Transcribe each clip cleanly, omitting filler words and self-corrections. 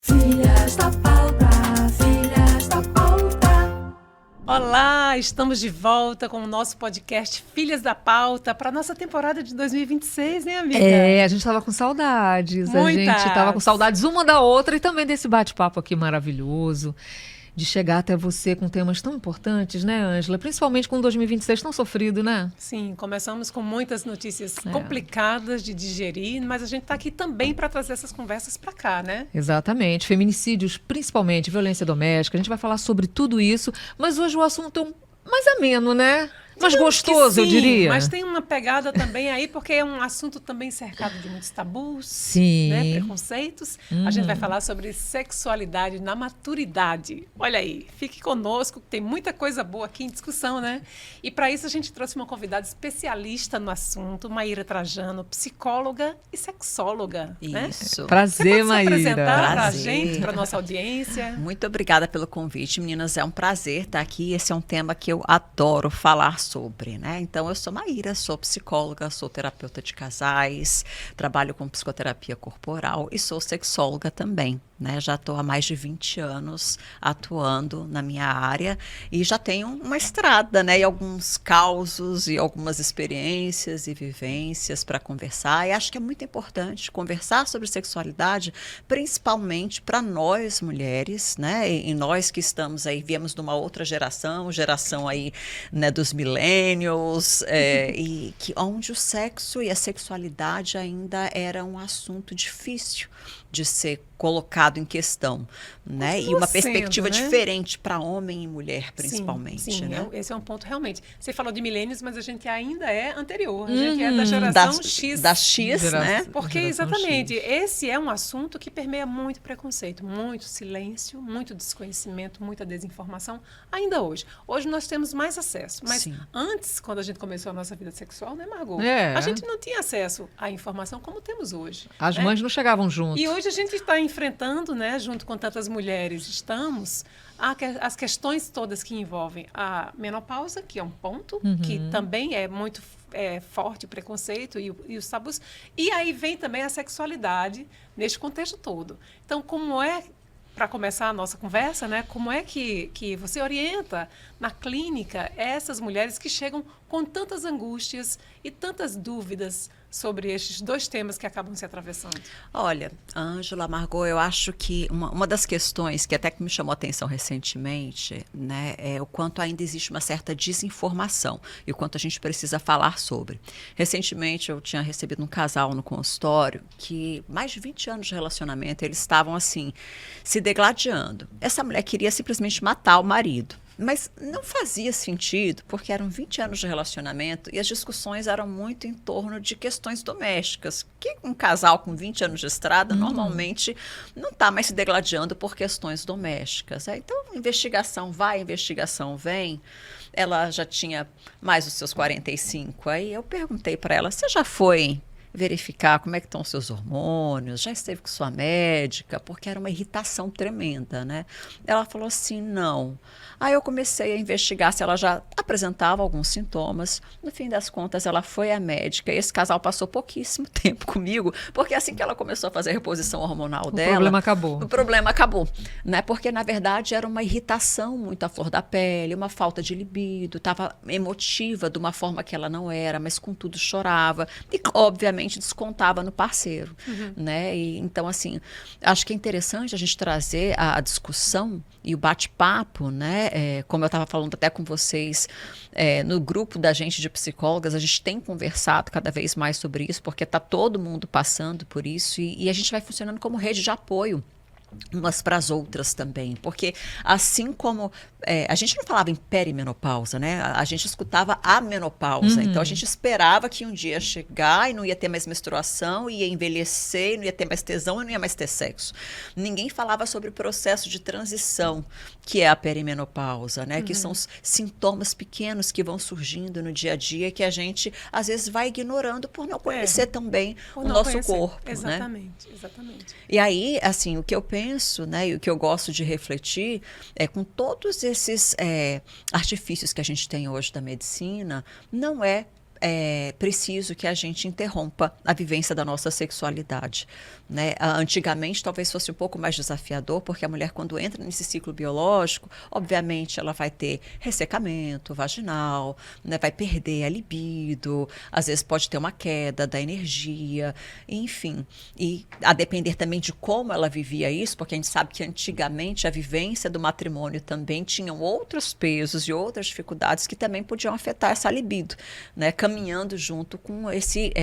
Filhas da pauta, filhas da pauta. Olá, estamos de volta com o nosso podcast Filhas da Pauta para a nossa temporada de 2026, né, amiga? É, a gente tava com saudades. Muitas. A gente tava com saudades uma da outra e também desse bate-papo aqui maravilhoso. De chegar até você com temas tão importantes, né, Ângela? Principalmente com 2026 tão sofrido, né? Sim, começamos com muitas notícias complicadas de digerir, mas a gente está aqui também para trazer essas conversas para cá, né? Exatamente. Feminicídios, principalmente, violência doméstica. A gente vai falar sobre tudo isso, mas hoje o assunto é mais ameno, né? Mais Digamos que gostoso, eu sim, diria. Mas tem uma pegada também aí, porque é um assunto também cercado de muitos tabus, Sim. né, preconceitos. A gente vai falar sobre sexualidade na maturidade. Olha aí, fique conosco, que tem muita coisa boa aqui em discussão, né? E para isso a gente trouxe uma convidada especialista no assunto, Maíra Trajano, psicóloga e sexóloga. Né? Isso. Prazer, Você pode se Maíra. apresentar para a Prazer. gente, para nossa audiência? Muito obrigada pelo convite, meninas. É um prazer estar aqui. Esse é um tema que eu adoro falar sobre, né? Então, eu sou Maíra, sou psicóloga, sou terapeuta de casais, trabalho com psicoterapia corporal e sou sexóloga também, né? Já estou há mais de 20 anos atuando na minha área e já tenho uma estrada, né? E alguns causos e algumas experiências e vivências para conversar. E acho que é muito importante conversar sobre sexualidade, principalmente para nós mulheres, né? E nós que estamos aí, viemos de uma outra geração aí, né, dos millennials, e que onde o sexo e a sexualidade ainda era um assunto difícil de ser colocado em questão, né? Continua E uma sendo, perspectiva né? diferente para homem e mulher, principalmente, sim, né? Esse é um ponto realmente. Você falou de milênios, mas a gente ainda é anterior. A gente é da geração X. Da X, né? Porque, Geração exatamente, X. esse é um assunto que permeia muito preconceito, muito silêncio, muito desconhecimento, muita desinformação, ainda hoje. Hoje nós temos mais acesso, mas Sim. antes, quando a gente começou a nossa vida sexual, né, Margot? É. A gente não tinha acesso à informação como temos hoje. As né? mães não chegavam junto. E hoje a gente está enfrentando, né, junto com tantas mulheres, as questões todas que envolvem a menopausa, que é um ponto, que também é muito forte o preconceito e os tabus. E aí vem também a sexualidade neste contexto todo. Então, como é, para começar a nossa conversa, né, como é que você orienta na clínica essas mulheres que chegam com tantas angústias e tantas dúvidas sobre estes dois temas que acabam se atravessando? Olha, Ângela, Margot, eu acho que uma das questões que até que me chamou a atenção recentemente, né, é o quanto ainda existe uma certa desinformação e o quanto a gente precisa falar sobre. Recentemente eu tinha recebido um casal no consultório que, mais de 20 anos de relacionamento, eles estavam assim, se degladiando. Essa mulher queria simplesmente matar o marido. Mas não fazia sentido, porque eram 20 anos de relacionamento e as discussões eram muito em torno de questões domésticas, que um casal com 20 anos de estrada normalmente não está mais se degladiando por questões domésticas. Então, investigação vai, investigação vem. Ela já tinha mais os seus 45. Aí eu perguntei para ela, você já foi verificar como é que estão os seus hormônios, já esteve com sua médica, porque era uma irritação tremenda, né? Ela falou assim, não. Aí eu comecei a investigar se ela já apresentava alguns sintomas. No fim das contas, ela foi à médica e esse casal passou pouquíssimo tempo comigo, porque assim que ela começou a fazer a reposição hormonal dela... O problema acabou. O problema acabou, né? Porque, na verdade, era uma irritação muito à flor da pele, uma falta de libido, estava emotiva de uma forma que ela não era, mas contudo chorava e, obviamente, descontava no parceiro, né? E, então, assim, acho que é interessante a gente trazer a discussão e o bate-papo, né? Como eu estava falando até com vocês, no grupo da gente de psicólogas, a gente tem conversado cada vez mais sobre isso, porque está todo mundo passando por isso e a gente vai funcionando como rede de apoio umas para as outras também, porque assim como a gente não falava em perimenopausa, né? A gente escutava a menopausa, então a gente esperava que um dia ia chegar e não ia ter mais menstruação, ia envelhecer, não ia ter mais tesão e não ia mais ter sexo. Ninguém falava sobre o processo de transição, que é a perimenopausa, né? Que são os sintomas pequenos que vão surgindo no dia a dia que a gente às vezes vai ignorando por não conhecer tão bem o nosso corpo, Exatamente, né? exatamente. E aí, assim, o que eu penso, né, e o que eu gosto de refletir é com todos esses artifícios que a gente tem hoje da medicina, não é é preciso que a gente interrompa a vivência da nossa sexualidade, né? Antigamente talvez fosse um pouco mais desafiador, porque a mulher, quando entra nesse ciclo biológico, obviamente ela vai ter ressecamento vaginal, né? Vai perder a libido, às vezes pode ter uma queda da energia, enfim. E a depender também de como ela vivia isso, porque a gente sabe que antigamente a vivência do matrimônio também tinham outros pesos e outras dificuldades que também podiam afetar essa libido, né? Caminhando junto com esse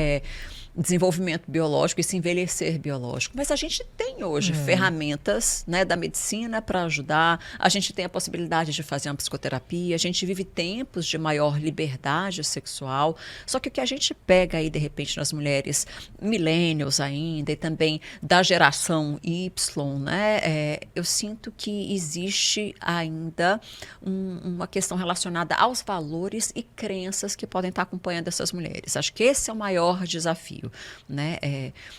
desenvolvimento biológico, esse envelhecer biológico. Mas a gente tem hoje ferramentas, né, da medicina para ajudar, a gente tem a possibilidade de fazer uma psicoterapia, a gente vive tempos de maior liberdade sexual, só que o que a gente pega aí, de repente, nas mulheres millennials ainda, e também da geração Y, né, eu sinto que existe ainda uma questão relacionada aos valores e crenças que podem estar acompanhando essas mulheres. Acho que esse é o maior desafio, né?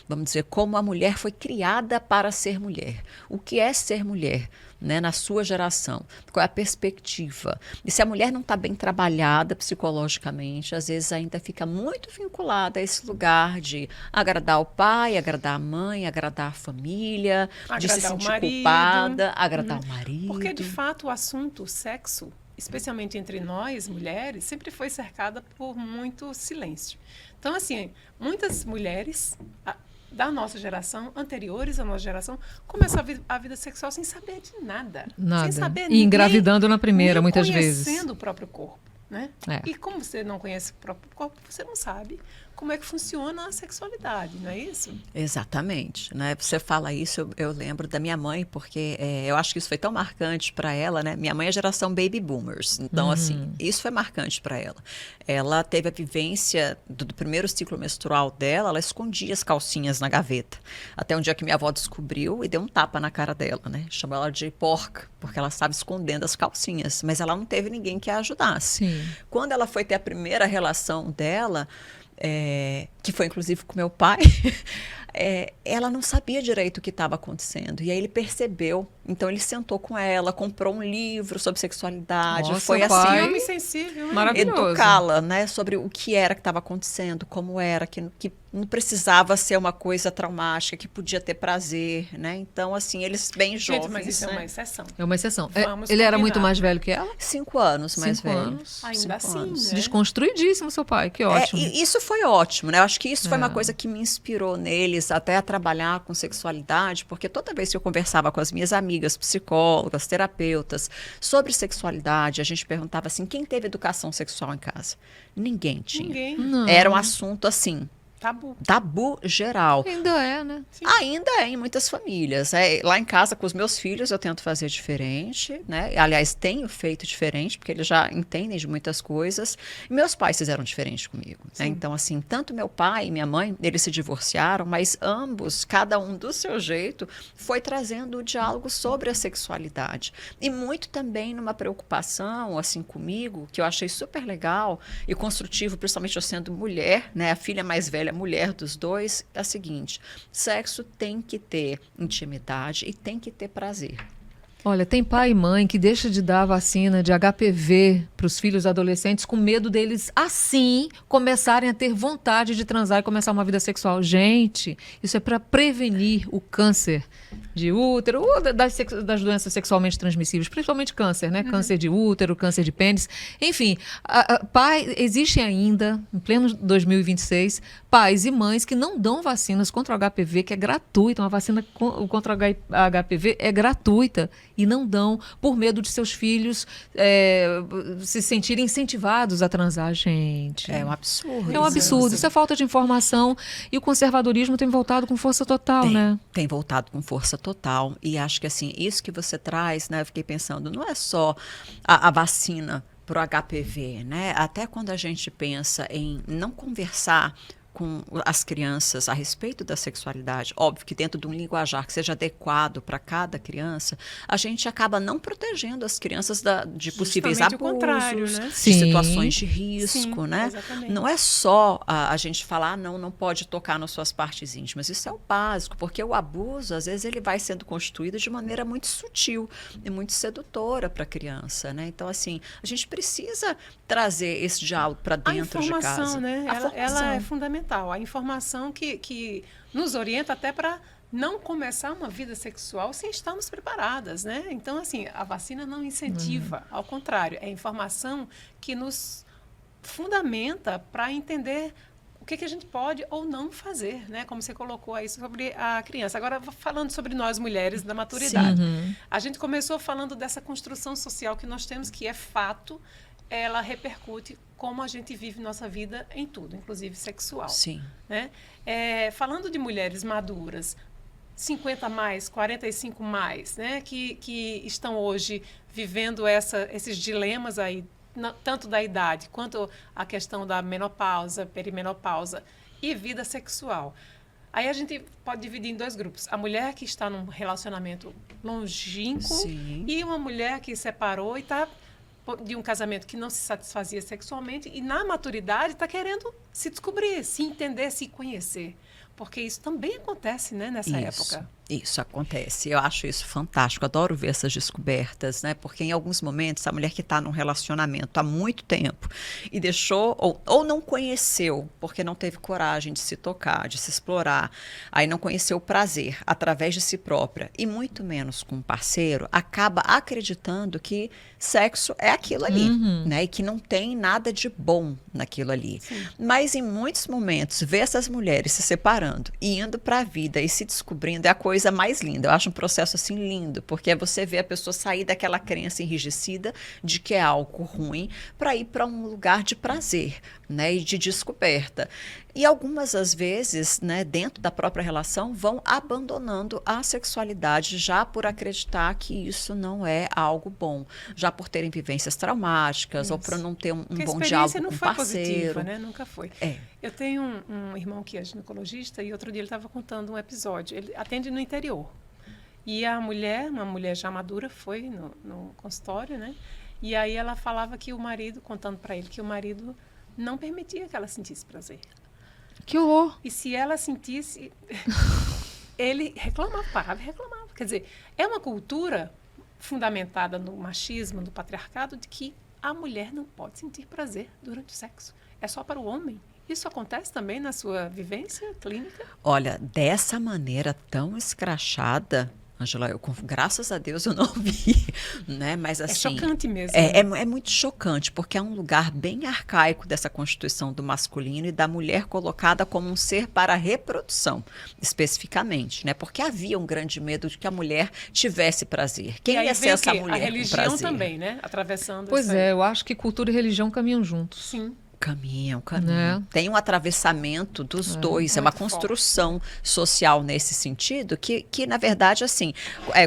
Vamos dizer, como a mulher foi criada para ser mulher. O que é ser mulher, né, na sua geração? Qual é a perspectiva? E se a mulher não está bem trabalhada psicologicamente, às vezes ainda fica muito vinculada a esse lugar de agradar o pai, agradar a mãe, agradar a família, de se Agradar o sentir marido. culpada, agradar o marido. Porque, de fato, o assunto sexo, especialmente entre nós, mulheres, sempre foi cercada por muito silêncio. Então, assim, muitas mulheres da nossa geração, anteriores à nossa geração, começam a vida sexual sem saber de nada. Nada. Sem saber E engravidando na primeira, nem muitas vezes. conhecendo o próprio corpo, né? É. E como você não conhece o próprio corpo, você não sabe como é que funciona a sexualidade, não é isso? Exatamente, né? Você fala isso, eu lembro da minha mãe, porque eu acho que isso foi tão marcante para ela, né? Minha mãe é geração baby boomers, então assim, isso foi marcante para ela. Ela teve a vivência do primeiro ciclo menstrual dela, ela escondia as calcinhas na gaveta, até um dia que minha avó descobriu e deu um tapa na cara dela, né? Chamou ela de porca, porque ela estava escondendo as calcinhas, mas ela não teve ninguém que a ajudasse. Sim. Quando ela foi ter a primeira relação dela, que foi inclusive com meu pai, ela não sabia direito o que estava acontecendo. E aí ele percebeu. Então ele sentou com ela, comprou um livro sobre sexualidade. Nossa, foi pai. assim, Homem sensível, né? Maravilhoso. educá-la, né, sobre o que era que estava acontecendo, como era, que não precisava ser uma coisa traumática, que podia ter prazer, né? Então, assim, eles bem jovens, Gente, mas isso né? é uma exceção. É uma exceção. Vamos Ele era combinar. muito mais velho que ela? 5 anos mais 5 velho. anos. Ainda 5 assim, anos. né? Desconstruidíssimo, seu pai. Que ótimo. E isso foi ótimo, né? Eu acho que isso foi uma É. coisa que me inspirou neles até a trabalhar com sexualidade, porque toda vez que eu conversava com as minhas amigas psicólogas, terapeutas, sobre sexualidade, a gente perguntava assim, quem teve educação sexual em casa? Ninguém tinha. Ninguém. Não. Era um assunto assim, Tabu. tabu geral. Ainda é, né? Ainda é em muitas famílias. Lá em casa, com os meus filhos, eu tento fazer diferente, né? Aliás, tenho feito diferente, porque eles já entendem de muitas coisas. E meus pais fizeram diferente comigo, né? Então, assim, tanto meu pai e minha mãe, eles se divorciaram, mas ambos, cada um do seu jeito, foi trazendo o diálogo sobre a sexualidade. E muito também numa preocupação, assim, comigo, que eu achei super legal e construtivo, principalmente eu sendo mulher, né? A filha mais velha, mulher dos dois, é a seguinte: sexo tem que ter intimidade e tem que ter prazer. Olha, tem pai e mãe que deixa de dar a vacina de HPV para os filhos adolescentes com medo deles, assim, começarem a ter vontade de transar e começar uma vida sexual. Gente, isso é para prevenir o câncer de útero ou das doenças sexualmente transmissíveis, principalmente câncer, né? Câncer de útero, câncer de pênis. Enfim, existem ainda, em pleno 2026, pais e mães que não dão vacinas contra o HPV, que é gratuita. Uma vacina contra o HPV é gratuita. E não dão por medo de seus filhos se sentirem incentivados a transar, gente. É um absurdo. É um absurdo. Isso é falta de informação. E o conservadorismo tem voltado com força total, né? Tem voltado com força total. E acho que, assim, isso que você traz, né? Eu fiquei pensando, não é só a vacina para o HPV, né? Até quando a gente pensa em não conversar com as crianças a respeito da sexualidade, óbvio que dentro de um linguajar que seja adequado para cada criança, a gente acaba não protegendo as crianças de possíveis Justamente o contrário, abusos, né? de Sim. situações de risco, Sim, né? exatamente. Não é só a gente falar, não pode tocar nas suas partes íntimas. Isso é o básico, porque o abuso, às vezes, ele vai sendo construído de maneira muito sutil e muito sedutora para a criança, né? Então, assim, a gente precisa trazer esse diálogo para dentro de casa. A informação, né? A Ela é formação. fundamental. A informação que nos orienta até para não começar uma vida sexual sem estarmos preparadas, né? Então, assim, a vacina não incentiva, ao contrário, é a informação que nos fundamenta para entender o que a gente pode ou não fazer, né? Como você colocou aí sobre a criança. Agora, falando sobre nós mulheres da maturidade. A gente começou falando dessa construção social que nós temos, que é fato, ela repercute como a gente vive nossa vida em tudo, inclusive sexual. Sim. Né? Falando de mulheres maduras, 50 mais, 45 mais, né? que estão hoje vivendo esses dilemas aí, tanto da idade quanto a questão da menopausa, perimenopausa e vida sexual. Aí a gente pode dividir em dois grupos. A mulher que está num relacionamento longínquo Sim. e uma mulher que separou e está de um casamento que não se satisfazia sexualmente e na maturidade está querendo se descobrir, se entender, se conhecer. Porque isso também acontece, né, nessa época. Isso acontece. Eu acho isso fantástico. Adoro ver essas descobertas, né? Porque em alguns momentos a mulher que está num relacionamento há muito tempo e deixou ou não conheceu, porque não teve coragem de se tocar, de se explorar, aí não conheceu o prazer através de si própria e muito menos com um parceiro, acaba acreditando que sexo é aquilo ali, né? E que não tem nada de bom naquilo ali. Sim. Mas em muitos momentos ver essas mulheres se separando e indo para a vida e se descobrindo é a coisa mais linda. Eu acho um processo assim lindo, porque é você ver a pessoa sair daquela crença enrijecida de que é algo ruim para ir para um lugar de prazer, né, e de descoberta. E algumas às vezes, né, dentro da própria relação, vão abandonando a sexualidade já por acreditar que isso não é algo bom, já por terem vivências traumáticas ou por não ter um Porque bom a experiência diálogo não com o foi parceiro. positiva, né? Nunca foi. É. Eu tenho um irmão que é ginecologista e outro dia ele estava contando um episódio. Ele atende no interior. E uma mulher já madura, foi no consultório, né? E aí ela falava que o marido, contando para ele, que o marido não permitia que ela sentisse prazer. Que horror. E se ela sentisse, ele reclamava, parava e reclamava. Quer dizer, é uma cultura fundamentada no machismo, no patriarcado, de que a mulher não pode sentir prazer durante o sexo. É só para o homem. Isso acontece também na sua vivência clínica? Olha, dessa maneira tão escrachada, Ângela, graças a Deus eu não vi, né? Mas assim, É chocante mesmo. É muito chocante, porque é um lugar bem arcaico dessa constituição do masculino e da mulher colocada como um ser para a reprodução, especificamente, né? Porque havia um grande medo de que a mulher tivesse prazer. Quem E aí ia vem ser o essa quê? mulher A com religião prazer? também, né? Atravessando Pois isso aí. é, eu acho que cultura e religião caminham juntos. Sim. Caminham. Né? Tem um atravessamento dos dois, é uma Muito construção social nesse sentido, que na verdade, assim,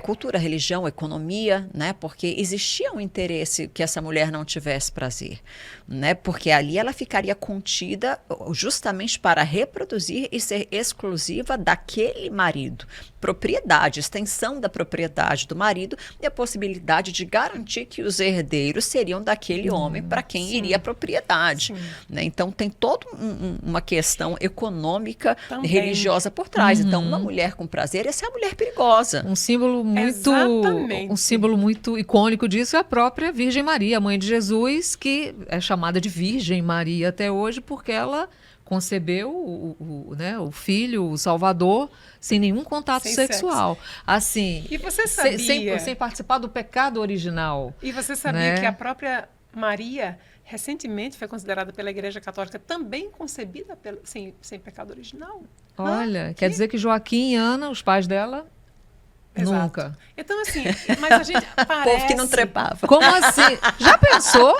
cultura, religião, economia, né? Porque existia um interesse que essa mulher não tivesse prazer, né? Porque ali ela ficaria contida justamente para reproduzir e ser exclusiva daquele marido. Propriedade, extensão da propriedade do marido e a possibilidade de garantir que os herdeiros seriam daquele homem para quem iria a propriedade. Sim. Né? Então, tem toda uma questão econômica, Também. religiosa por trás. Então, uma mulher com prazer, essa é a mulher perigosa. Um símbolo Exatamente. um símbolo muito icônico disso é a própria Virgem Maria, a mãe de Jesus, que é chamada de Virgem Maria até hoje porque ela concebeu o filho, o Salvador, sem nenhum contato Sem sexual. Assim, E você sabia? sem participar do pecado original. E você sabia Né? que a própria Maria, recentemente, foi considerada pela Igreja Católica também concebida sem pecado original? Olha, quer dizer que Joaquim e Ana, os pais dela, Exato. nunca. Então, assim, mas a gente O parece... povo que não trepava. Como assim? Já pensou?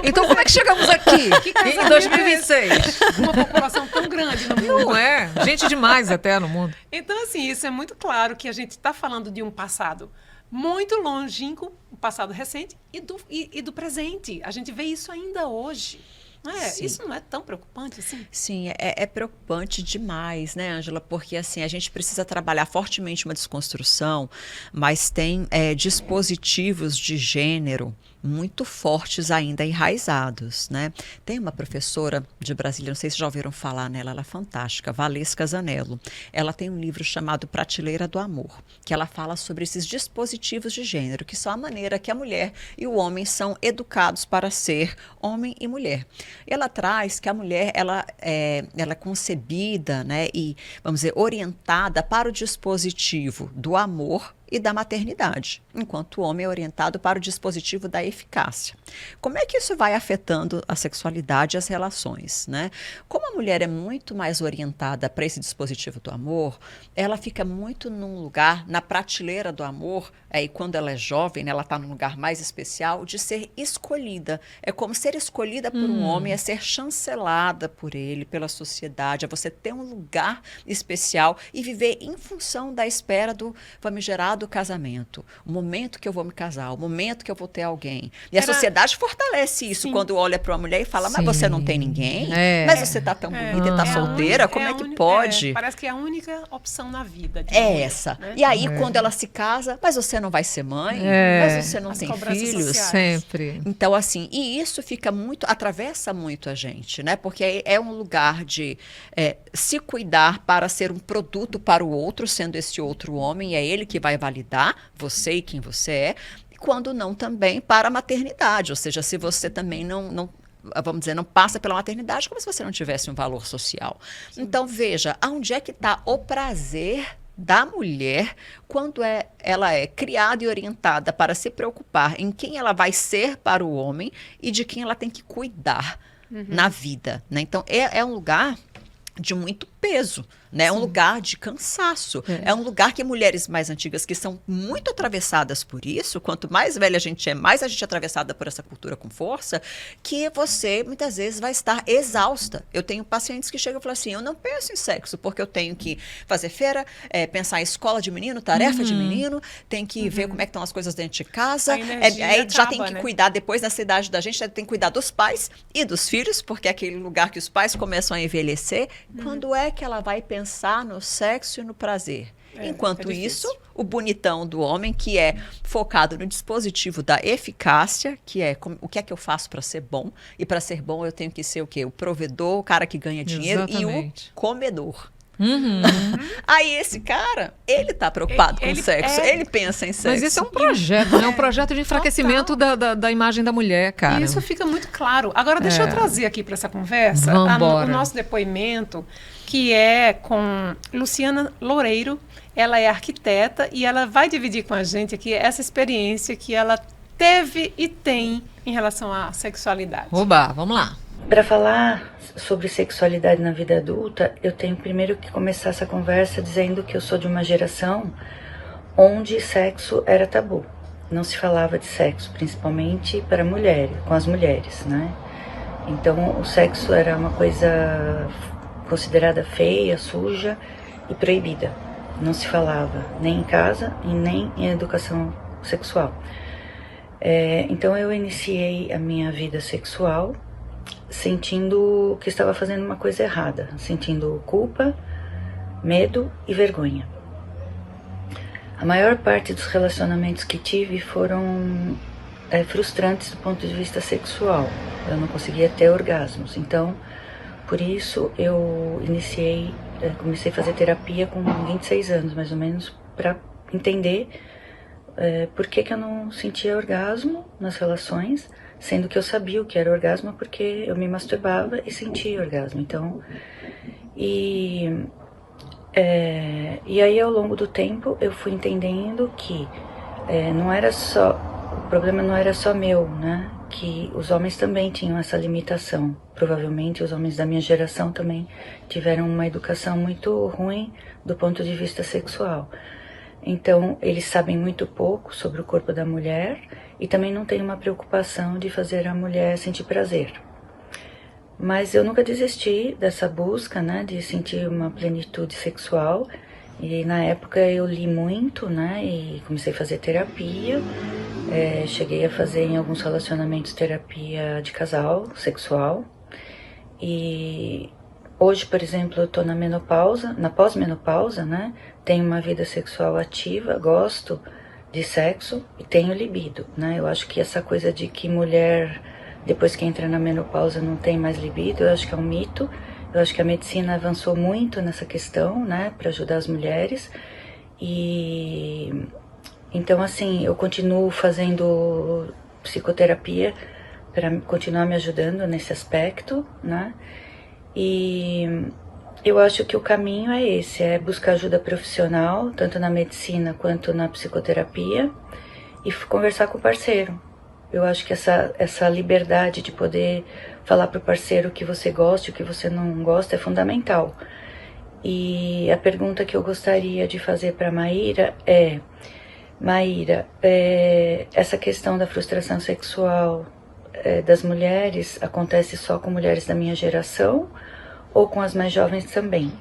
Então como é que chegamos aqui Que em casamento 2026? Uma população tão grande no mundo. Não é? Gente demais até no mundo. Então, assim, isso é muito claro que a gente está falando de um passado muito longínquo, um passado recente, e do presente. A gente vê isso ainda hoje. Sim. Isso não é tão preocupante assim? Sim, é preocupante demais, né, Ângela? Porque assim, a gente precisa trabalhar fortemente uma desconstrução, mas tem dispositivos de gênero muito fortes ainda enraizados, né? Tem uma professora de Brasília, não sei se já ouviram falar nela, ela é fantástica, Valesca Zanello. Ela tem um livro chamado Prateleira do Amor, que ela fala sobre esses dispositivos de gênero, que são a maneira que a mulher e o homem são educados para ser homem e mulher. E ela traz que a mulher ela é concebida, né, e, vamos dizer, orientada para o dispositivo do amor e da maternidade, enquanto o homem é orientado para o dispositivo da eficácia. Como é que isso vai afetando a sexualidade e as relações, né? Como a mulher é muito mais orientada para esse dispositivo do amor, ela fica muito num lugar, na prateleira do amor, e quando ela é jovem, né, ela está num lugar mais especial, de ser escolhida. É como ser escolhida por um homem, é ser chancelada por ele, pela sociedade, é você ter um lugar especial e viver em função da espera do famigerado casamento, o momento que eu vou me casar, o momento que eu vou ter alguém. E a sociedade fortalece isso. Sim. Quando olha para uma mulher e fala, mas você não tem ninguém? Mas você está tão bonita e está solteira? Como é que pode? Parece que é a única opção na vida. Essa. Né? E aí, quando ela se casa, mas você não vai ser mãe? Mas você não tem filhos? Sociais. Sempre. Então, assim, e isso fica muito, atravessa muito a gente, né? Porque é um lugar de se cuidar para ser um produto para o outro, sendo esse outro homem, é ele que vai validar você e quem você é, quando não também para a maternidade, ou seja, se você também não vamos dizer, não passa pela maternidade, como se você não tivesse um valor social. Sim. Então, veja, aonde é que está o prazer da mulher quando ela é criada e orientada para se preocupar em quem ela vai ser para o homem e de quem ela tem que cuidar na vida, né? Então, é um lugar de muito peso, né? É um lugar de cansaço. É um lugar que mulheres mais antigas, que são muito atravessadas por isso, quanto mais velha a gente é, mais a gente é atravessada por essa cultura com força, que você, muitas vezes, vai estar exausta. Eu tenho pacientes que chegam e falam assim, eu não penso em sexo, porque eu tenho que fazer feira, pensar em escola de menino, tarefa de menino, tem que ver como é que estão as coisas dentro de casa, aí já tem que cuidar, depois, nessa idade da gente, tem que cuidar dos pais e dos filhos, porque é aquele lugar que os pais começam a envelhecer. Quando é que ela vai pensar no sexo e no prazer? Enquanto isso, o bonitão do homem, que é focado no dispositivo da eficácia, que é o que é que eu faço para ser bom, e para ser bom eu tenho que ser o quê? O provedor, o cara que ganha dinheiro. Exatamente. E o comedor. Aí esse cara, ele tá preocupado com o sexo, ele pensa em sexo. Mas isso é um projeto, né? Um projeto de enfraquecimento da imagem da mulher, cara. E isso fica muito claro. Agora, deixa eu trazer aqui para essa conversa o nosso depoimento, que é com Luciana Loureiro. Ela é arquiteta e ela vai dividir com a gente aqui essa experiência que ela teve e tem em relação à sexualidade. Oba, vamos lá. Para falar sobre sexualidade na vida adulta, eu tenho primeiro que começar essa conversa dizendo que eu sou de uma geração onde sexo era tabu. Não se falava de sexo, principalmente para mulheres, com as mulheres, né? Então, o sexo era uma coisa considerada feia, suja e proibida. Não se falava nem em casa e nem em educação sexual. Então, eu iniciei a minha vida sexual sentindo que estava fazendo uma coisa errada, sentindo culpa, medo e vergonha. A maior parte dos relacionamentos que tive foram frustrantes do ponto de vista sexual. Eu não conseguia ter orgasmos. Então, por isso, eu comecei a fazer terapia com 26 anos, mais ou menos, para entender por que eu não sentia orgasmo nas relações, sendo que eu sabia o que era orgasmo porque eu me masturbava e sentia orgasmo. Então, e aí ao longo do tempo eu fui entendendo que o problema não era só meu, né? Que os homens também tinham essa limitação. Provavelmente os homens da minha geração também tiveram uma educação muito ruim do ponto de vista sexual. Então, eles sabem muito pouco sobre o corpo da mulher e também não tem uma preocupação de fazer a mulher sentir prazer. Mas eu nunca desisti dessa busca, né, de sentir uma plenitude sexual. E na época eu li muito, né, e comecei a fazer terapia. Cheguei a fazer em alguns relacionamentos terapia de casal, sexual. E hoje, por exemplo, eu estou na menopausa, na pós-menopausa, né? Tenho uma vida sexual ativa, gosto de sexo e tenho libido, né? Eu acho que essa coisa de que mulher, depois que entra na menopausa, não tem mais libido, eu acho que é um mito. Eu acho que a medicina avançou muito nessa questão, né? Para ajudar as mulheres. E então, assim, eu continuo fazendo psicoterapia para continuar me ajudando nesse aspecto, né? E eu acho que o caminho é esse, é buscar ajuda profissional, tanto na medicina quanto na psicoterapia, e conversar com o parceiro. Eu acho que essa liberdade de poder falar para o parceiro o que você gosta e o que você não gosta é fundamental. E a pergunta que eu gostaria de fazer para a Maíra é: Maíra, essa questão da frustração sexual das mulheres acontece só com mulheres da minha geração ou com as mais jovens também?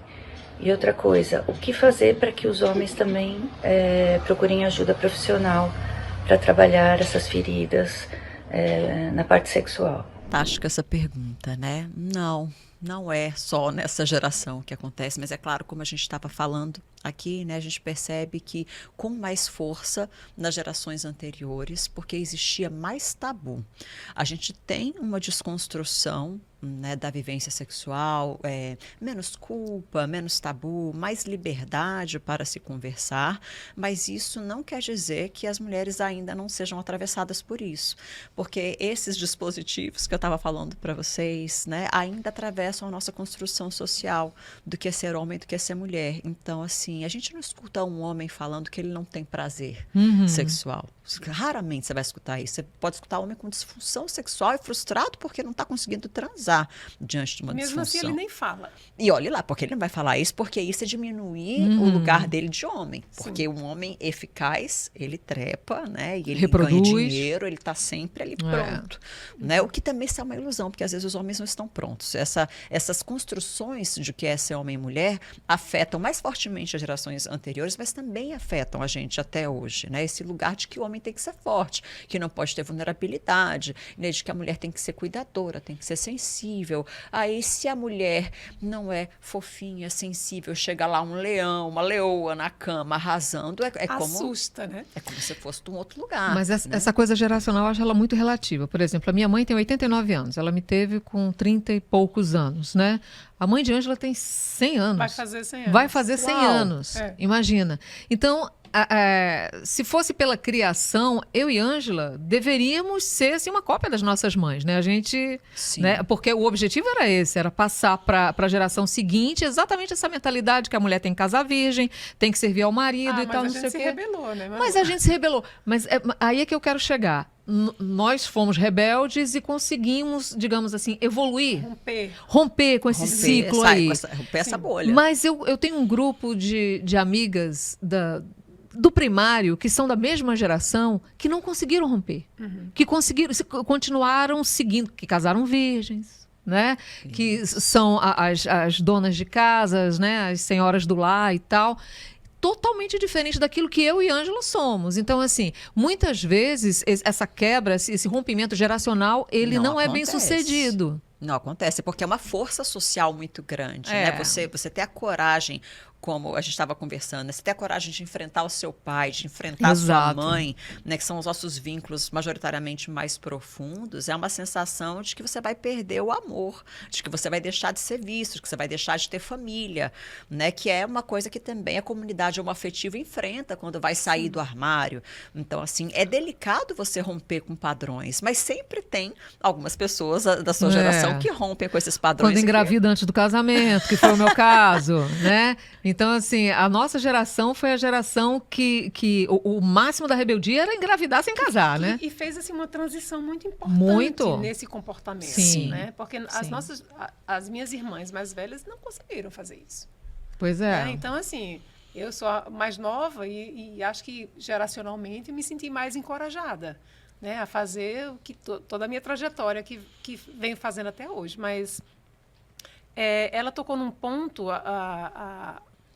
E outra coisa, o que fazer para que os homens também procurem ajuda profissional para trabalhar essas feridas na parte sexual? Fantástica essa pergunta, né? Não é só nessa geração que acontece, mas é claro, como a gente estava falando aqui, né, a gente percebe que com mais força nas gerações anteriores, porque existia mais tabu. A gente tem uma desconstrução, né, da vivência sexual, menos culpa, menos tabu, mais liberdade para se conversar, mas isso não quer dizer que as mulheres ainda não sejam atravessadas por isso, porque esses dispositivos que eu estava falando para vocês, né, ainda atravessam a nossa construção social do que é ser homem, do que é ser mulher. Então, assim, a gente não escuta um homem falando que ele não tem prazer sexual. Raramente você vai escutar isso. Você pode escutar um homem com disfunção sexual e frustrado porque não está conseguindo transar diante de uma Mesmo disfunção. assim, ele nem fala. E olhe lá, porque ele não vai falar isso, porque isso é diminuir o lugar dele de homem. Porque um homem eficaz, ele trepa, né? E ele Reproduz. ganha dinheiro, ele está sempre ali pronto. Né? O que também é uma ilusão, porque às vezes os homens não estão prontos. Essas construções de que é ser homem e mulher afetam mais fortemente as gerações anteriores, mas também afetam a gente até hoje, né? Esse lugar de que o homem tem que ser forte, que não pode ter vulnerabilidade, né? De que a mulher tem que ser cuidadora, tem que ser sensível. Aí, se a mulher não é fofinha, sensível, chega lá um leão, uma leoa na cama arrasando, Assusta, né? é como se fosse de um outro lugar. Mas né? essa coisa geracional, eu acho ela muito relativa. Por exemplo, a minha mãe tem 89 anos. Ela me teve com 30 e poucos anos, né? A mãe de Ângela tem 100 anos. Vai fazer 100 anos. Vai fazer 100 Uau! anos. Imagina. Então, se fosse pela criação, eu e Ângela deveríamos ser assim, uma cópia das nossas mães, né? A gente, Sim. né? Porque o objetivo era esse, era passar para a geração seguinte exatamente essa mentalidade que a mulher tem que casar virgem, tem que servir ao marido e tal, não Mas sei a o gente se quê. rebelou, né? Mas a gente se rebelou. Mas aí é que eu quero chegar. Nós fomos rebeldes e conseguimos, digamos assim, evoluir, romper com esse ciclo aí. Romper essa bolha. Mas eu tenho um grupo de amigas do primário, que são da mesma geração, que não conseguiram romper. Que continuaram seguindo, que casaram virgens, né? Que são as donas de casas, né? As senhoras do lar e tal. Totalmente diferente daquilo que eu e Ângela somos. Então, assim, muitas vezes essa quebra, esse rompimento geracional, ele não é bem sucedido. Não acontece, porque é uma força social muito grande, né? Você ter a coragem, como a gente estava conversando, né? Você ter a coragem de enfrentar o seu pai, de enfrentar a sua mãe, né? Que são os nossos vínculos majoritariamente mais profundos, é uma sensação de que você vai perder o amor, de que você vai deixar de ser visto, de que você vai deixar de ter família, né? Que é uma coisa que também a comunidade homoafetiva enfrenta quando vai sair do armário. Então, assim, é delicado você romper com padrões, mas sempre tem algumas pessoas da sua geração que rompem com esses padrões. Quando engravida antes do casamento, que foi o meu caso, né? Então, assim, a nossa geração foi a geração que o máximo da rebeldia era engravidar sem casar, né? E fez, assim, uma transição muito importante nesse comportamento. Sim. Né? Porque as minhas irmãs mais velhas não conseguiram fazer isso. Pois é. Né? Então, assim, eu sou a mais nova e acho que, geracionalmente, me senti mais encorajada, né, a fazer o que toda a minha trajetória que venho fazendo até hoje. Mas ela tocou num ponto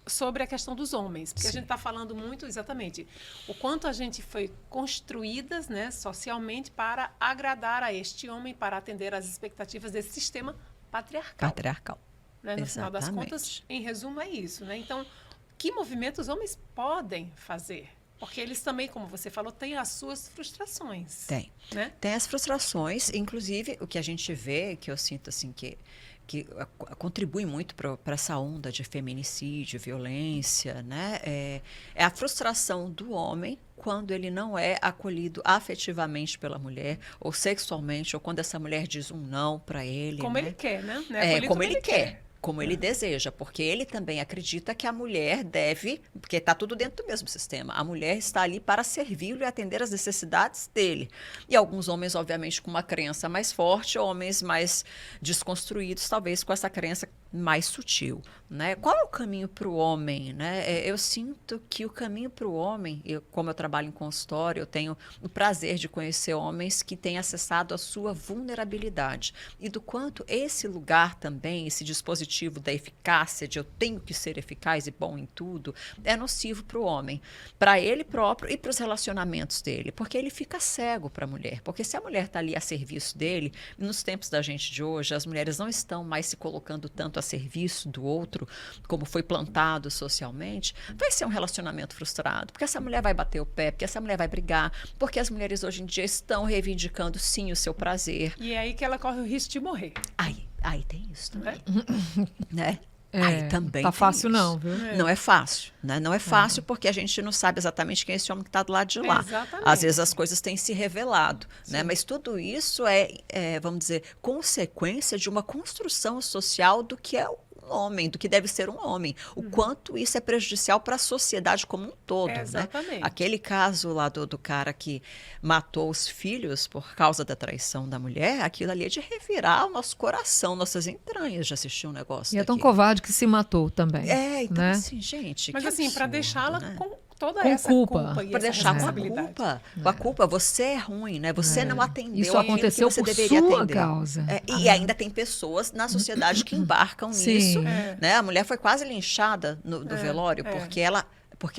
sobre a questão dos homens, porque a gente está falando muito exatamente o quanto a gente foi construídas, né, socialmente para agradar a este homem, para atender às expectativas desse sistema patriarcal. Patriarcal. Né? No final das Exatamente. contas, em resumo, é isso. Né? Então, que movimentos os homens podem fazer? Porque eles também, como você falou, têm as suas frustrações. Tem. Né? Tem as frustrações, inclusive o que a gente vê, que eu sinto assim que contribui muito para essa onda de feminicídio, violência, né? É a frustração do homem quando ele não é acolhido afetivamente pela mulher, ou sexualmente, ou quando essa mulher diz um não para ele. Como né? ele quer, né? Não É, acolhido como ele quer. Como ele deseja, porque ele também acredita que a mulher deve, porque está tudo dentro do mesmo sistema, a mulher está ali para servi-lo e atender as necessidades dele. E alguns homens, obviamente, com uma crença mais forte, homens mais desconstruídos, talvez com essa crença mais sutil. Né? Qual é o caminho para o homem? Né? Eu sinto que o caminho para o homem, como eu trabalho em consultório, eu tenho o prazer de conhecer homens que têm acessado a sua vulnerabilidade e do quanto esse lugar também, esse dispositivo da eficácia, de eu tenho que ser eficaz e bom em tudo, é nocivo para o homem, para ele próprio e para os relacionamentos dele, porque ele fica cego para a mulher, porque se a mulher está ali a serviço dele, nos tempos da gente de hoje, as mulheres não estão mais se colocando tanto a serviço do outro, como foi plantado socialmente, vai ser um relacionamento frustrado, porque essa mulher vai bater o pé, porque essa mulher vai brigar, porque as mulheres hoje em dia estão reivindicando sim o seu prazer. E é aí que ela corre o risco de morrer. Aí tem isso também, né? É, Aí também tá tem fácil isso. não, viu? Não é fácil, né? Não é fácil porque a gente não sabe exatamente quem é esse homem que está do lado de lá. Exatamente. Às vezes as coisas têm se revelado, né? Mas tudo isso vamos dizer, consequência de uma construção social do que é um homem, do que deve ser um homem. O quanto isso é prejudicial para a sociedade como um todo, né? Exatamente. Aquele caso lá do cara que matou os filhos por causa da traição da mulher, aquilo ali é de revirar o nosso coração, nossas entranhas de assistir um negócio E é tão daquele. covarde que se matou também. Então né? assim, gente, Mas que assim, para absurdo, deixá-la né? com toda Com essa culpa. culpa e Para essa deixar com a responsabilidade. culpa. Com a culpa, você é ruim, né? Você não atendeu Isso aquilo aconteceu que você por deveria sua atender. causa. E ainda tem pessoas na sociedade que embarcam Sim. nisso. É. Né? A mulher foi quase linchada no velório porque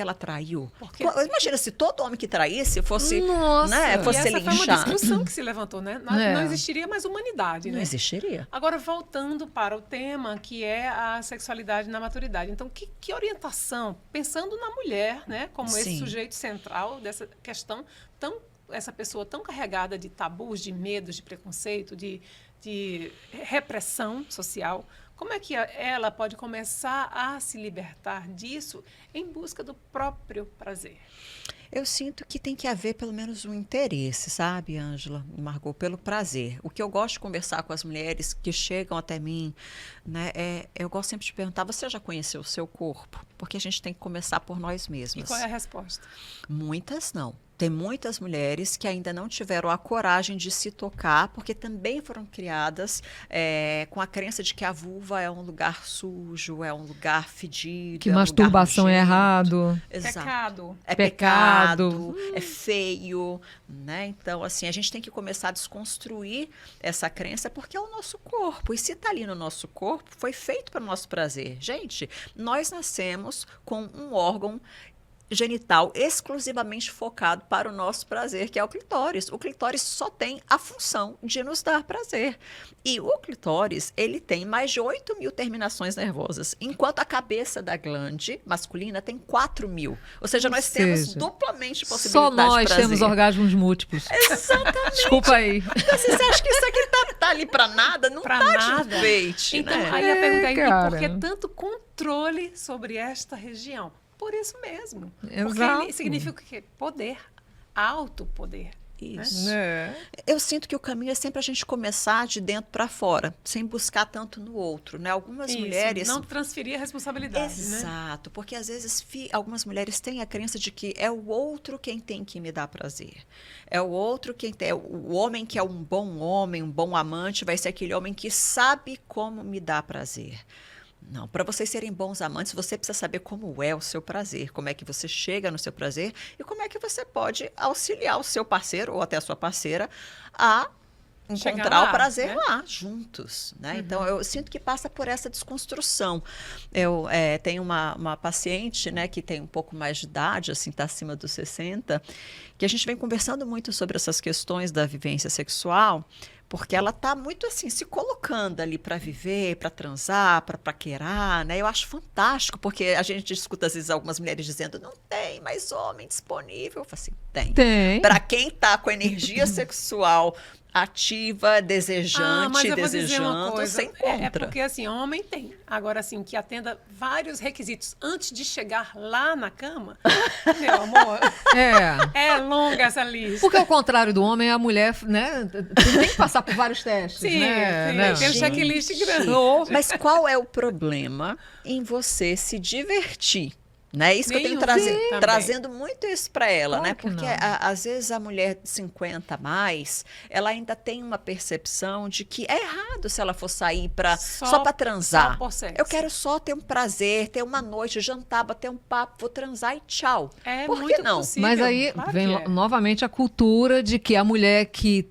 ela traiu. Porque- Imagina se todo homem que traísse fosse, Nossa! né, E fosse essa foi uma linchado. discussão que se levantou, né? Não, É. não existiria mais humanidade, Não né? existiria. Agora, voltando para o tema, que é a sexualidade na maturidade. Então, que orientação, pensando na mulher, né, como esse Sim. sujeito central dessa questão, essa pessoa tão carregada de tabus, de medos, de preconceito, de repressão social, como é que ela pode começar a se libertar disso em busca do próprio prazer? Eu sinto que tem que haver pelo menos um interesse, sabe, Ângela e Margot, pelo prazer. O que eu gosto de conversar com as mulheres que chegam até mim, né, eu gosto sempre de perguntar, você já conheceu o seu corpo? Porque a gente tem que começar por nós E mesmas. qual é a resposta? Muitas não. Tem muitas mulheres que ainda não tiveram a coragem de se tocar, porque também foram criadas com a crença de que a vulva é um lugar sujo, é um lugar fedido. Que é um lugar masturbação é nojento. errado. Exato. Pecado. É Pecado. pecado, é feio, né? Então, assim, a gente tem que começar a desconstruir essa crença porque é o nosso corpo. E se está ali no nosso corpo, foi feito para o nosso prazer. Gente, nós nascemos com um órgão genital exclusivamente focado para o nosso prazer, que é o clitóris. O clitóris só tem a função de nos dar prazer. E o clitóris, ele tem mais de 8.000 terminações nervosas, enquanto a cabeça da glande masculina tem 4.000. Ou seja, nós temos duplamente Só possibilidade de nós prazer. temos orgasmos múltiplos. Exatamente. Desculpa aí. Então, você acha que isso aqui tá ali para nada? Não Pra tá, nada. gente, Então, né? aí a pergunta é, e cara. por que tanto controle sobre esta região? Por isso mesmo. Porque Exato. ele significa o quê? Poder. Alto poder. Isso. É. Eu sinto que o caminho é sempre a gente começar de dentro para fora, sem buscar tanto no outro, né? Algumas Isso, mulheres... não transferir a responsabilidade, né? Exato, porque às vezes algumas mulheres têm a crença de que é o outro quem tem que me dar prazer. É o outro quem tem... O homem que é um bom amante, vai ser aquele homem que sabe como me dar prazer. Não, para vocês serem bons amantes, você precisa saber como é o seu prazer, como é que você chega no seu prazer e como é que você pode auxiliar o seu parceiro ou até a sua parceira a Chegar encontrar lá, o prazer né? lá, juntos. Né? Então, eu sinto que passa por essa desconstrução. Eu tenho uma paciente, né, que tem um pouco mais de idade, assim, está acima dos 60, que a gente vem conversando muito sobre essas questões da vivência sexual, porque ela está muito assim, se colocando ali para viver, para transar, para paquerar, né? Eu acho fantástico, porque a gente escuta às vezes algumas mulheres dizendo, não tem mais homem disponível. Eu falo assim, tem. Tem. Para quem está com energia sexual ativa, desejante, mas eu vou dizer uma desejando, coisa. você encontra. É porque assim, homem tem. Agora, assim, que atenda vários requisitos antes de chegar lá na cama, meu amor, é longa essa lista. Porque ao contrário do homem, a mulher, né, tem que passar por vários testes, Sim, né? sim, né? tem um checklist grande. Mas qual é o problema em você se divertir? Né? Isso que eu tenho Nenhum. trazendo muito isso para ela, Claro né? que Porque não. às vezes a mulher de 50 a mais, ela ainda tem uma percepção de que é errado se ela for sair só para transar. Só por sexo. Eu quero só ter um prazer, ter uma noite, jantar, bater um papo, vou transar e tchau. É Por que muito não? possível. Mas aí Claro vem que é. novamente a cultura de que a mulher que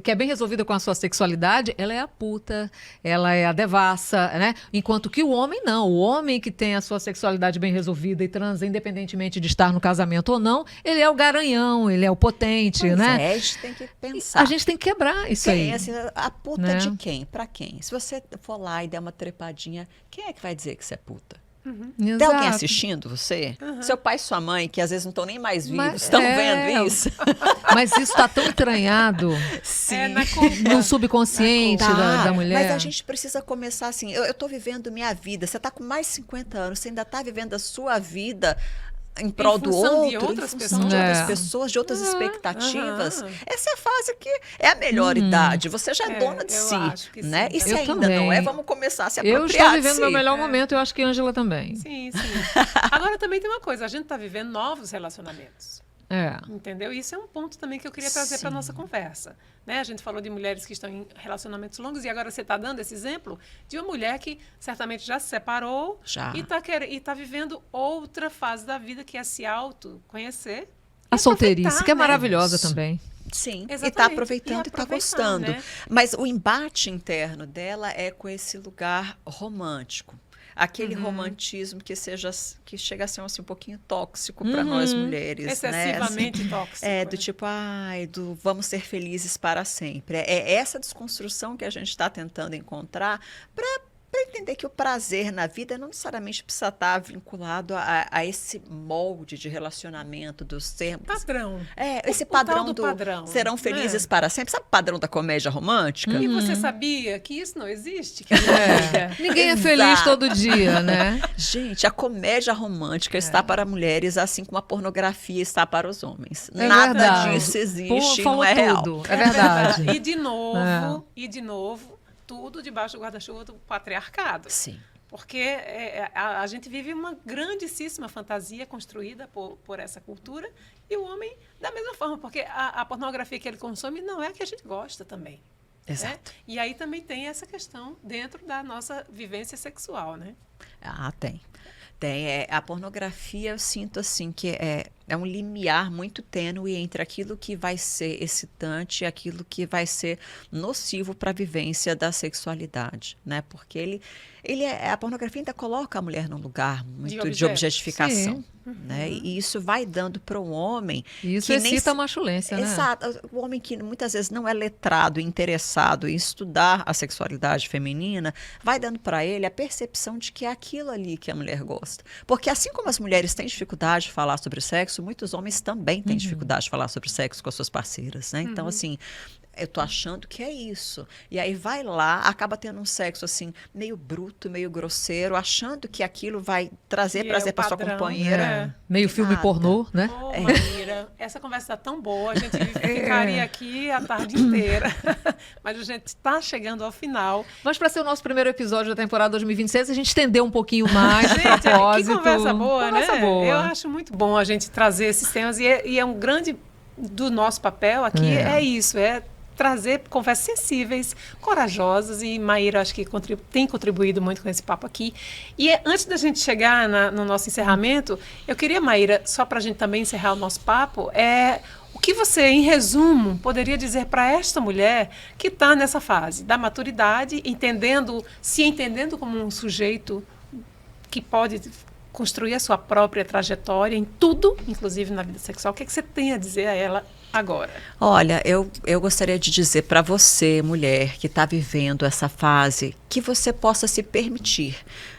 que é bem resolvida com a sua sexualidade, ela é a puta, ela é a devassa, né? Enquanto que o homem não. O homem que tem a sua sexualidade bem resolvida e transa independentemente de estar no casamento ou não, ele é o garanhão, ele é o potente, Pois né? é, a gente tem que pensar. A gente tem que quebrar isso Quem, aí. assim, a puta Né? de quem? Pra quem? Se você for lá e der uma trepadinha, quem é que vai dizer que você é puta? Tem alguém Exato. assistindo você? Seu pai e sua mãe, que às vezes não estão nem mais vivos, Mas estão é, vendo isso? Mas isso está tão entranhado Sim. É na conta. no subconsciente da mulher. Mas a gente precisa começar assim, eu tô vivendo minha vida, você tá com mais de 50 anos, você ainda tá vivendo a sua vida em prol do função de outro, outras em função de pessoas. outras É. pessoas, de outras expectativas. aham. Essa é a fase que é a melhor idade, você já é É, dona de eu si, acho que né? sim, E se Eu ainda também. não é, vamos começar a se Eu apropriar estou de vivendo si. meu melhor momento, eu acho que a Ângela também. Sim, sim. Agora também tem uma coisa, a gente está vivendo novos relacionamentos. É. Entendeu? Isso é um ponto também que eu queria trazer para a nossa conversa. Né? A gente falou de mulheres que estão em relacionamentos longos e agora você está dando esse exemplo de uma mulher que certamente já se separou Já. e está vivendo outra fase da vida que é se autoconhecer. A e solteirice, aproveitar, que é né? maravilhosa também. Sim, e Exatamente. está aproveitando e está aproveitar, gostando. né? Mas o embate interno dela é com esse lugar romântico. Aquele romantismo que chega a ser assim, um pouquinho tóxico para nós mulheres. Excessivamente né? tóxico. É, do tipo, do vamos ser felizes para sempre. É essa desconstrução que a gente está tentando encontrar para entender que o prazer na vida não necessariamente precisa estar vinculado a esse molde de relacionamento dos termos. Padrão. Esse O tal padrão do padrão, serão felizes né? para sempre. Sabe o padrão da comédia romântica? E você sabia que isso não existe? Que amiga? Ninguém é Exato. feliz todo dia, né? Gente, a comédia romântica está para mulheres, assim como a pornografia está para os homens. É Nada verdade. disso Pô, existe, falou não é real. tudo. É verdade. E de novo, tudo debaixo do guarda-chuva do patriarcado. Sim. Porque a gente vive uma grandíssima fantasia construída por essa cultura e o homem da mesma forma, porque a pornografia que ele consome não é a que a gente gosta também. Exato. Né? E aí também tem essa questão dentro da nossa vivência sexual, né? Tem. Tem. A pornografia, eu sinto assim, que é um limiar muito tênue entre aquilo que vai ser excitante e aquilo que vai ser nocivo para a vivência da sexualidade, né? Porque a pornografia ainda coloca a mulher num lugar muito de objetificação. Né? E isso vai dando para um homem Isso que excita a machulência, né? Exato. O homem que muitas vezes não é letrado, interessado em estudar a sexualidade feminina, vai dando para ele a percepção de que é aquilo ali que a mulher gosta. Porque assim como as mulheres têm dificuldade de falar sobre sexo, muitos homens também têm dificuldade de falar sobre sexo com as suas parceiras, né? Então, assim, eu tô achando que é isso. E aí vai lá, acaba tendo um sexo assim, meio bruto, meio grosseiro, achando que aquilo vai trazer Que é prazer o para sua padrão, companheira. né? Meio filme Nada. pornô, né? Ô, Maíra, essa conversa está tão boa, a gente ficaria aqui a tarde inteira. Mas a gente está chegando ao final. Mas para ser o nosso primeiro episódio da temporada 2026, a gente estendeu um pouquinho mais de Gente, que propósito. conversa boa, Conversa né? boa. Eu acho muito bom a gente trazer esses temas e é um grande do nosso papel aqui, é isso, trazer conversas sensíveis, corajosas, e Maíra acho que tem contribuído muito com esse papo aqui. E antes da gente chegar no nosso encerramento, eu queria, Maíra, só para a gente também encerrar o nosso papo, o que você, em resumo, poderia dizer para esta mulher que está nessa fase da maturidade, se entendendo como um sujeito que pode construir a sua própria trajetória em tudo, inclusive na vida sexual. O que você tem a dizer a ela agora? Olha, eu gostaria de dizer para você, mulher, que está vivendo essa fase, que você possa se permitir.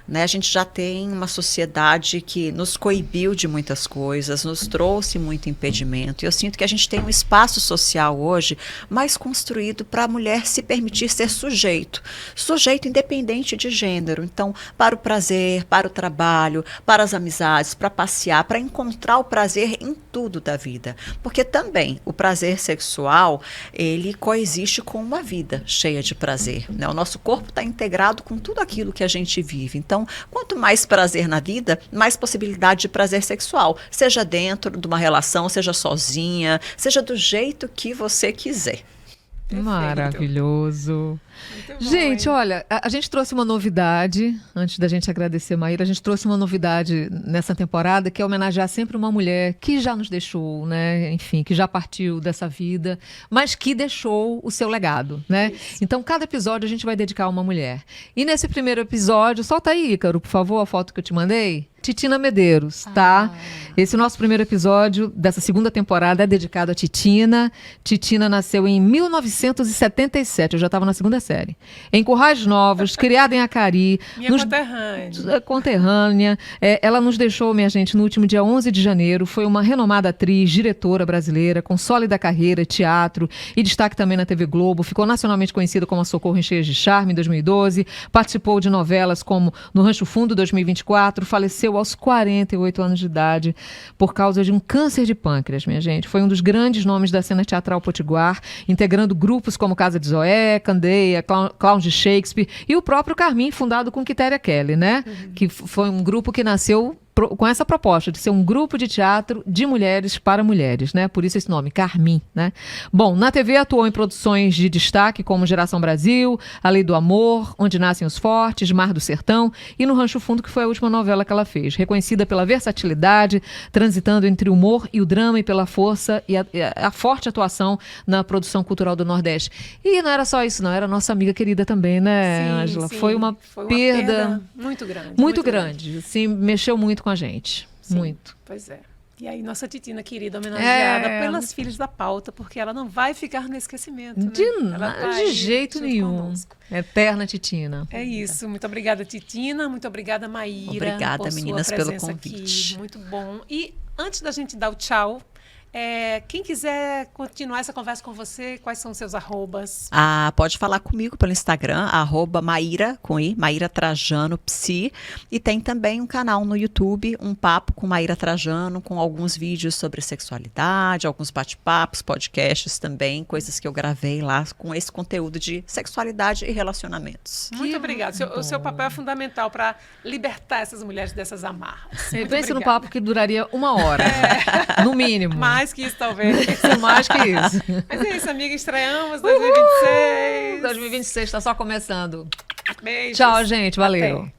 Né? A gente já tem uma sociedade que nos coibiu de muitas coisas, nos trouxe muito impedimento. E eu sinto que a gente tem um espaço social hoje mais construído para a mulher se permitir ser sujeito. Sujeito independente de gênero. Então, para o prazer, para o trabalho, para as amizades, para passear, para encontrar o prazer em tudo da vida. Porque também o prazer sexual, ele coexiste com uma vida cheia de prazer. Né? O nosso corpo está integrado com tudo aquilo que a gente vive. Então, quanto mais prazer na vida, mais possibilidade de prazer sexual. Seja dentro de uma relação, seja sozinha, seja do jeito que você quiser. Maravilhoso. Muito bom, Gente, hein? olha, a gente trouxe uma novidade, antes da gente agradecer, Maíra, a gente trouxe uma novidade nessa temporada, que é homenagear sempre uma mulher que já nos deixou, né? Enfim, que já partiu dessa vida, mas que deixou o seu legado, né? Então, cada episódio a gente vai dedicar a uma mulher. E nesse primeiro episódio, solta aí, Ícaro, por favor, a foto que eu te mandei. Titina Medeiros, tá? Esse nosso primeiro episódio dessa segunda temporada é dedicado a Titina. Titina nasceu em 1977, eu já estava na segunda série. Em Currais Novos, criada em Acari. Minha conterrânea. Conterrânea. Ela nos deixou, minha gente, no último dia 11 de janeiro. Foi uma renomada atriz, diretora brasileira, com sólida carreira, teatro e destaque também na TV Globo. Ficou nacionalmente conhecida como a Socorro em Cheias de Charme, em 2012. Participou de novelas como No Rancho Fundo, 2024. Faleceu aos 48 anos de idade por causa de um câncer de pâncreas, minha gente. Foi um dos grandes nomes da cena teatral potiguar, integrando grupos como Casa de Zoé, Candeia, Clowns de Shakespeare e o próprio Carmim, fundado com Quitéria Kelly, né? Que foi um grupo que nasceu com essa proposta de ser um grupo de teatro de mulheres para mulheres, né? Por isso esse nome, Carmim, né? Bom, na TV atuou em produções de destaque como Geração Brasil, A Lei do Amor, Onde Nascem os Fortes, Mar do Sertão e No Rancho Fundo, que foi a última novela que ela fez. Reconhecida pela versatilidade, transitando entre o humor e o drama e pela força e a forte atuação na produção cultural do Nordeste. E não era só isso, não. Era nossa amiga querida também, né, Ângela? Sim, Foi uma perda muito grande. muito grande. Sim, mexeu muito com a gente. Sim, Muito. Pois é. E aí, nossa Titina querida, homenageada É. pelas filhas da pauta, porque ela não vai ficar no esquecimento. Né? De Ela nada, tá de aí jeito junto nenhum. conosco. Eterna Titina. É isso. Muito obrigada, Titina. Muito obrigada, Maíra. Obrigada, por sua meninas, pelo presença convite. aqui. Muito bom. E antes da gente dar o tchau, quem quiser continuar essa conversa com você, quais são os seus arrobas? Pode falar comigo pelo Instagram, @Maíra, com I, Maíra Trajano Psi. E tem também um canal no YouTube, Um Papo com Maíra Trajano, com alguns vídeos sobre sexualidade, alguns bate-papos, podcasts também, coisas que eu gravei lá com esse conteúdo de sexualidade e relacionamentos. Muito obrigada. O seu papel é fundamental para libertar essas mulheres dessas amarras. Muito Pense no obrigada. papo que duraria 1 hora, no mínimo. Mais que isso, talvez. Mais que isso. Mas é isso, amiga. Estreamos 2026. 2026 está só começando. Beijos. Tchau, gente. Valeu. Até.